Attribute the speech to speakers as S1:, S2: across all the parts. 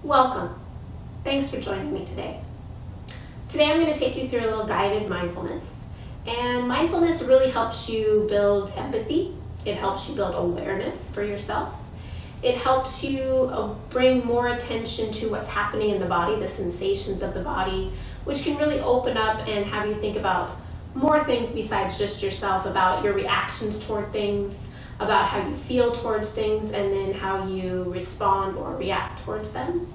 S1: Welcome. Thanks for joining me today. Today I'm going to take you through a little guided mindfulness. And mindfulness really helps you build empathy. It helps you build awareness for yourself. It helps you bring more attention to what's happening in the body, the sensations of the body, which can really open up and have you think about more things besides just yourself, about your reactions toward things, about how you feel towards things, and then how you respond or react towards them.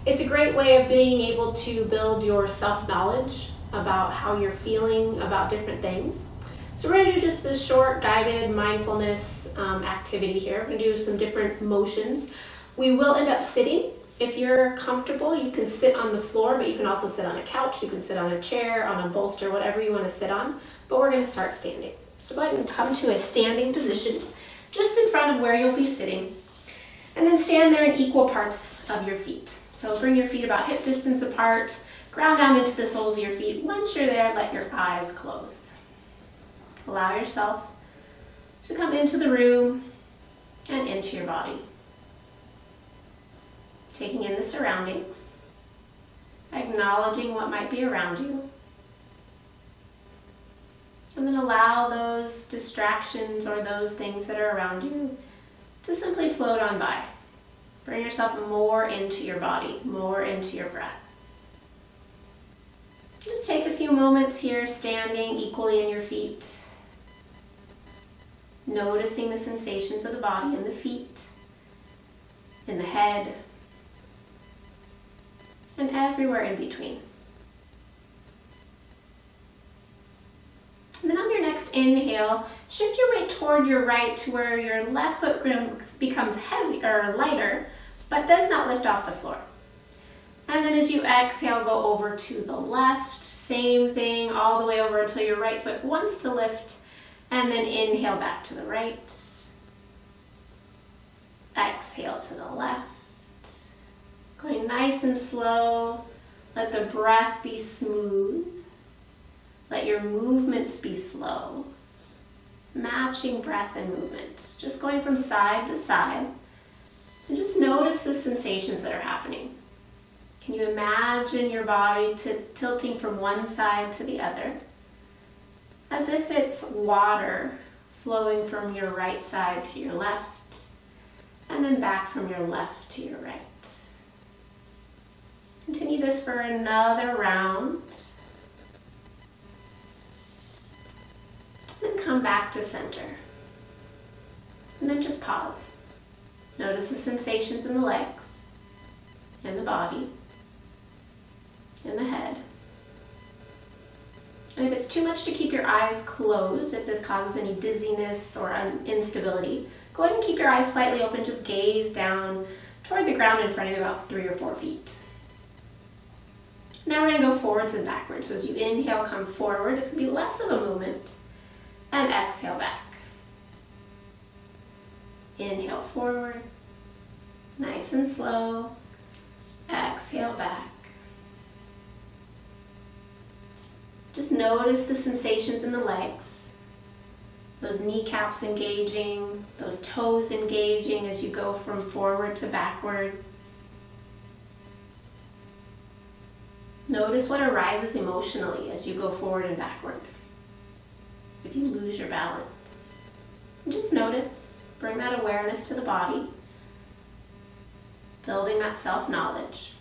S1: It's a great way of being able to build your self-knowledge about how you're feeling about different things. So we're going to do just a short guided mindfulness activity here. We're going to do some different motions. We will end up sitting. If you're comfortable, you can sit on the floor, but you can also sit on a couch, you can sit on a chair, on a bolster, whatever you want to sit on. But we're going to start standing. So go ahead and come to a standing position just in front of where you'll be sitting. And then stand there in equal parts of your feet. So bring your feet about hip distance apart, ground down into the soles of your feet. Once you're there, let your eyes close. Allow yourself to come into the room and into your body. Taking in the surroundings, acknowledging what might be around you. And then allow those distractions or those things that are around you to simply float on by. Bring yourself more into your body, more into your breath. Just take a few moments here standing equally in your feet, noticing the sensations of the body in the feet, in the head, and everywhere in between. And then on your next inhale, shift your weight toward your right to where your left foot becomes heavy or lighter, but does not lift off the floor. And then as you exhale, go over to the left, same thing all the way over until your right foot wants to lift, and then inhale back to the right. Exhale to the left. Going nice and slow, let the breath be smooth. Let your movements be slow, matching breath and movement. Just going from side to side, and just notice the sensations that are happening. Can you imagine your body tilting from one side to the other, as if it's water flowing from your right side to your left, and then back from your left to your right. Continue this for another round. Then come back to center. And then just pause. Notice the sensations in the legs, in the body, in the head. And if it's too much to keep your eyes closed, if this causes any dizziness or instability, go ahead and keep your eyes slightly open. Just gaze down toward the ground in front of you about 3 or 4 feet. Now we're going to go forwards and backwards. So as you inhale, come forward. It's going to be less of a movement. And exhale back. Inhale forward. Nice and slow. Exhale back. Just notice the sensations in the legs. Those kneecaps engaging, those toes engaging as you go from forward to backward. Notice what arises emotionally as you go forward and backward. If you lose your balance, and just notice, bring that awareness to the body, building that self-knowledge.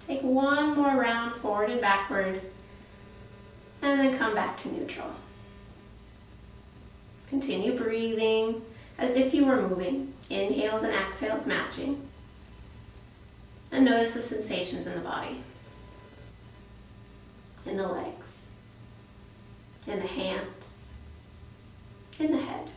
S1: Take one more round forward and backward, and then come back to neutral. Continue breathing as if you were moving, inhales and exhales matching, and notice the sensations in the body, in the legs, in the hands, in the head.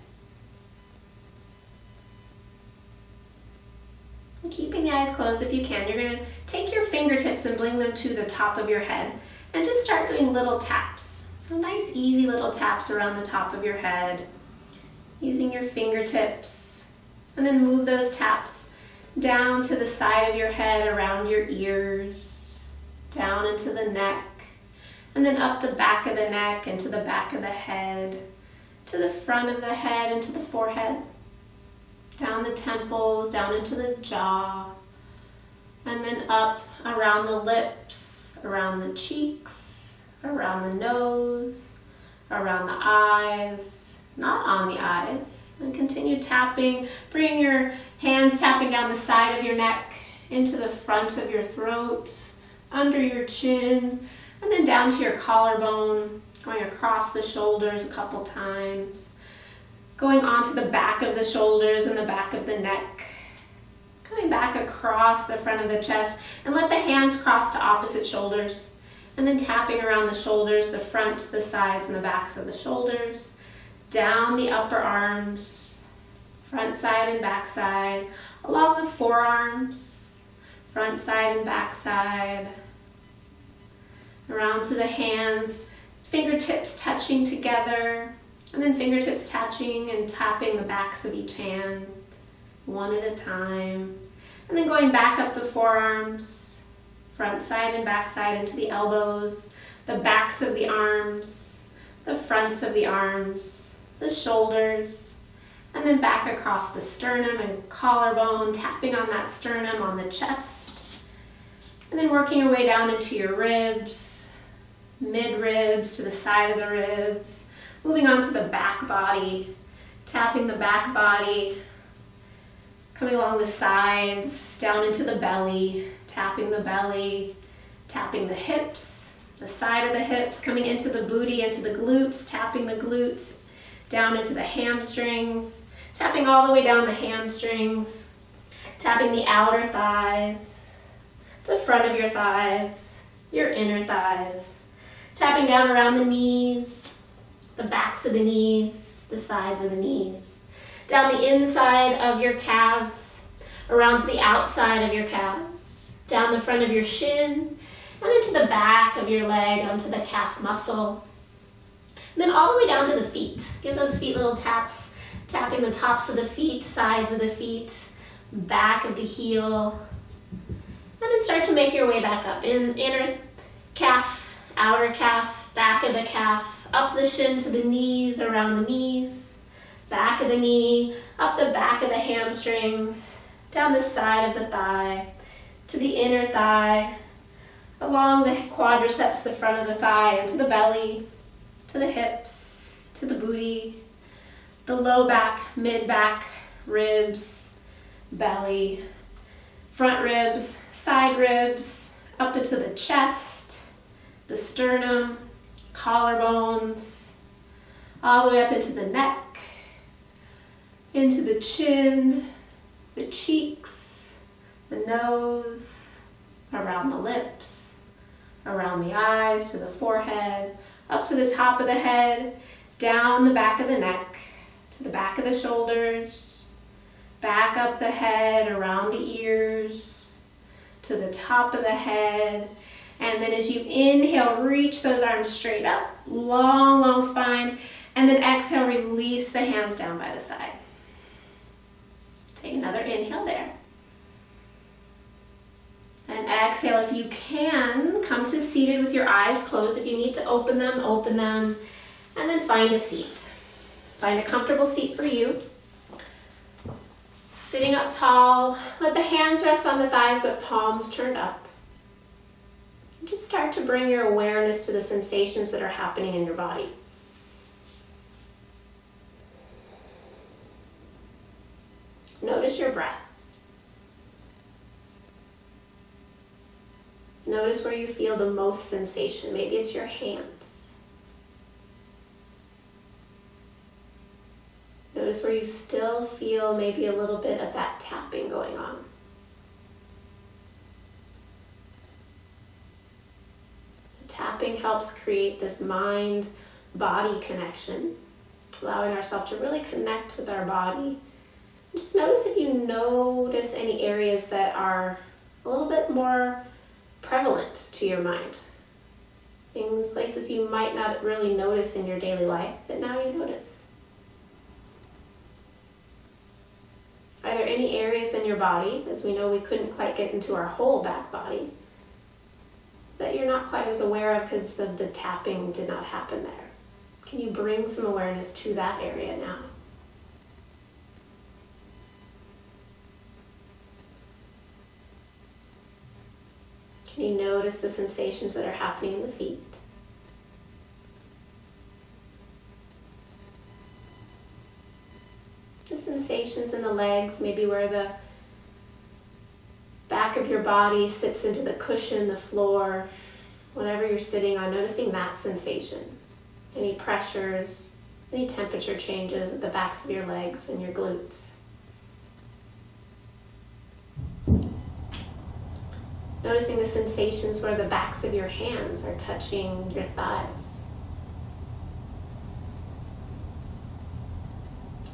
S1: And keeping the eyes closed if you can, you're going to take your fingertips and bring them to the top of your head and just start doing little taps. So nice, easy little taps around the top of your head using your fingertips. And then move those taps down to the side of your head, around your ears, down into the neck, and then up the back of the neck and to the back of the head, to the front of the head and to the forehead, down down the temples, down into the jaw, and then up around the lips, around the cheeks, around the nose, around the eyes, not on the eyes. And continue tapping. Bring your hands tapping down the side of your neck, into the front of your throat, under your chin, and then down to your collarbone, going across the shoulders a couple times, going onto the back of the shoulders and the back of the neck, coming back across the front of the chest, and let the hands cross to opposite shoulders, and then tapping around the shoulders, the front, the sides, and the backs of the shoulders, down the upper arms, front side and back side, along the forearms, front side and back side, around to the hands, fingertips touching together, and then fingertips touching and tapping the backs of each hand, one at a time. And then going back up the forearms, front side and back side into the elbows, the backs of the arms, the fronts of the arms, the shoulders, and then back across the sternum and collarbone, tapping on that sternum on the chest. And then working your way down into your ribs, mid-ribs to the side of the ribs, moving on to the back body, tapping the back body, coming along the sides, down into the belly, tapping the belly, tapping the hips, the side of the hips, coming into the booty, into the glutes, tapping the glutes, down into the hamstrings, tapping all the way down the hamstrings, tapping the outer thighs, the front of your thighs, your inner thighs, tapping down around the knees, the backs of the knees, the sides of the knees, down the inside of your calves, around to the outside of your calves, down the front of your shin, and into the back of your leg, onto the calf muscle. And then all the way down to the feet. Give those feet little taps, tapping the tops of the feet, sides of the feet, back of the heel. And then start to make your way back up. Inner calf, outer calf, back of the calf, up the shin to the knees, around the knees, back of the knee, up the back of the hamstrings, down the side of the thigh, to the inner thigh, along the quadriceps, the front of the thigh, into the belly, to the hips, to the booty, the low back, mid back, ribs, belly, front ribs, side ribs, up into the chest, the sternum, collarbones, all the way up into the neck, into the chin, the cheeks, the nose, around the lips, around the eyes, to the forehead, up to the top of the head, down the back of the neck, to the back of the shoulders, back up the head, around the ears, to the top of the head. And then as you inhale, reach those arms straight up, long, long spine. And then exhale, release the hands down by the side. Take another inhale there. And exhale, if you can, come to seated with your eyes closed. If you need to open them, and then find a seat. Find a comfortable seat for you. Sitting up tall, let the hands rest on the thighs, but palms turned up. Just start to bring your awareness to the sensations that are happening in your body. Notice your breath. Notice where you feel the most sensation. Maybe it's your hands. Notice where you still feel maybe a little bit of that tapping going on. The tapping helps create this mind-body connection, allowing ourselves to really connect with our body. Just notice if you notice any areas that are a little bit more prevalent to your mind. Things, places you might not really notice in your daily life, but now you notice. Are there any areas in your body, as we know we couldn't quite get into our whole back body, that you're not quite as aware of because the tapping did not happen there? Can you bring some awareness to that area now? Can you notice the sensations that are happening in the feet? The sensations in the legs, maybe where the back of your body sits into the cushion, the floor, whatever you're sitting on, noticing that sensation. Any pressures, any temperature changes at the backs of your legs and your glutes. Noticing the sensations where the backs of your hands are touching your thighs.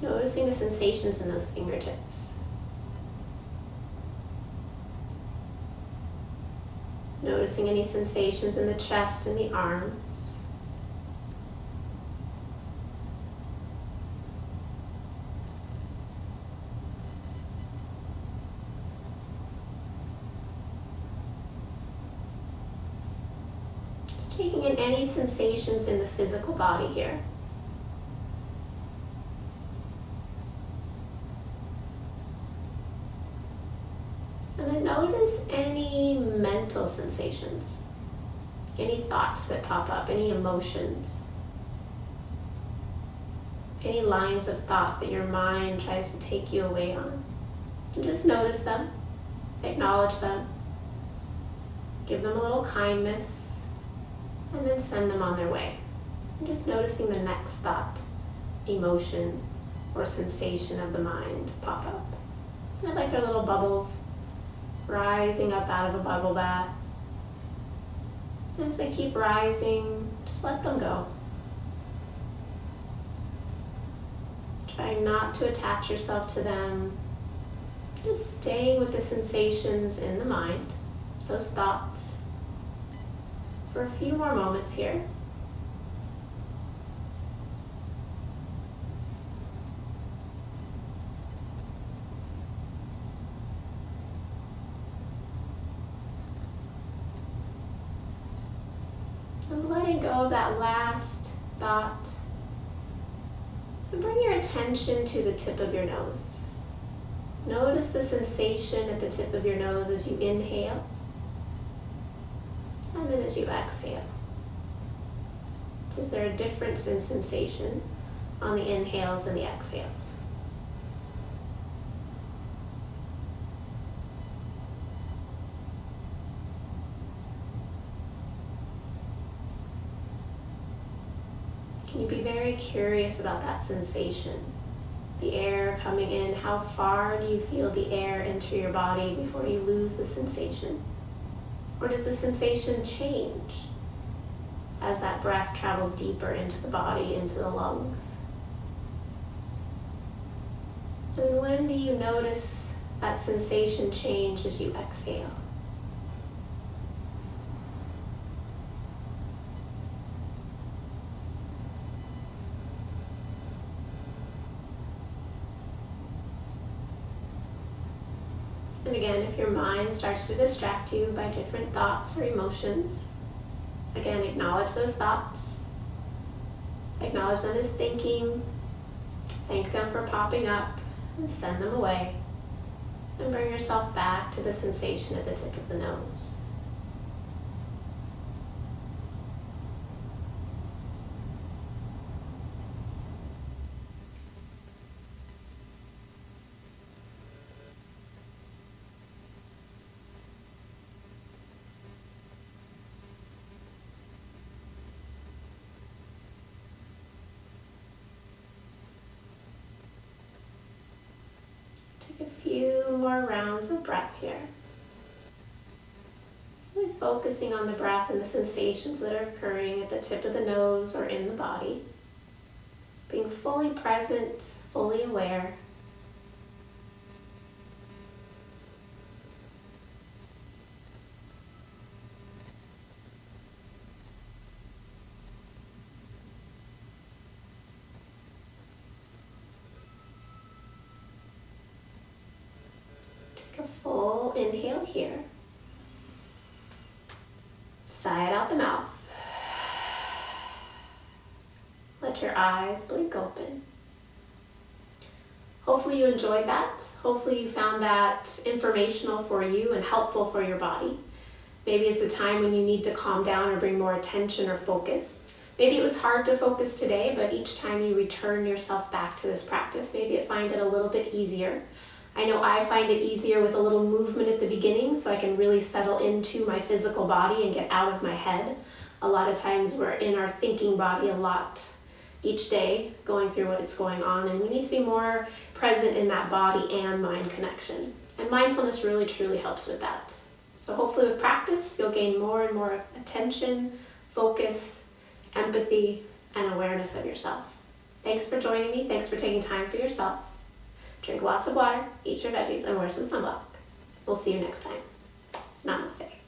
S1: Noticing the sensations in those fingertips. Noticing any sensations in the chest and the arms. Just taking in any sensations in the physical body here. And then notice any mental sensations, any thoughts that pop up, any emotions, any lines of thought that your mind tries to take you away on. And just notice them, acknowledge them, give them a little kindness, and then send them on their way. And just noticing the next thought, emotion, or sensation of the mind pop up. And I like their little bubbles rising up out of a bubble bath. As they keep rising, just let them go. Try not to attach yourself to them. Just staying with the sensations in the mind, those thoughts, for a few more moments here. And letting go of that last thought. And bring your attention to the tip of your nose. Notice the sensation at the tip of your nose as you inhale. And then as you exhale. Is there a difference in sensation on the inhales and the exhales? Can you be very curious about that sensation? The air coming in, how far do you feel the air enter your body before you lose the sensation? Or does the sensation change as that breath travels deeper into the body, into the lungs? And when do you notice that sensation change as you exhale? And again, if your mind starts to distract you by different thoughts or emotions, again, acknowledge those thoughts. Acknowledge them as thinking. Thank them for popping up and send them away. And bring yourself back to the sensation at the tip of the nose. Take a few more rounds of breath here. Really focusing on the breath and the sensations that are occurring at the tip of the nose or in the body. Being fully present, fully aware. Take a full inhale here. Sigh it out the mouth. Let your eyes blink open. Hopefully you enjoyed that. Hopefully you found that informational for you and helpful for your body. Maybe it's a time when you need to calm down or bring more attention or focus. Maybe it was hard to focus today, but each time you return yourself back to this practice, maybe you find it a little bit easier. I know I find it easier with a little movement at the beginning so I can really settle into my physical body and get out of my head. A lot of times we're in our thinking body a lot each day, going through what's going on, and we need to be more present in that body and mind connection. And mindfulness really truly helps with that. So hopefully with practice, you'll gain more and more attention, focus, empathy, and awareness of yourself. Thanks for joining me. Thanks for taking time for yourself. Drink lots of water, eat your veggies, and wear some sunblock. We'll see you next time. Namaste.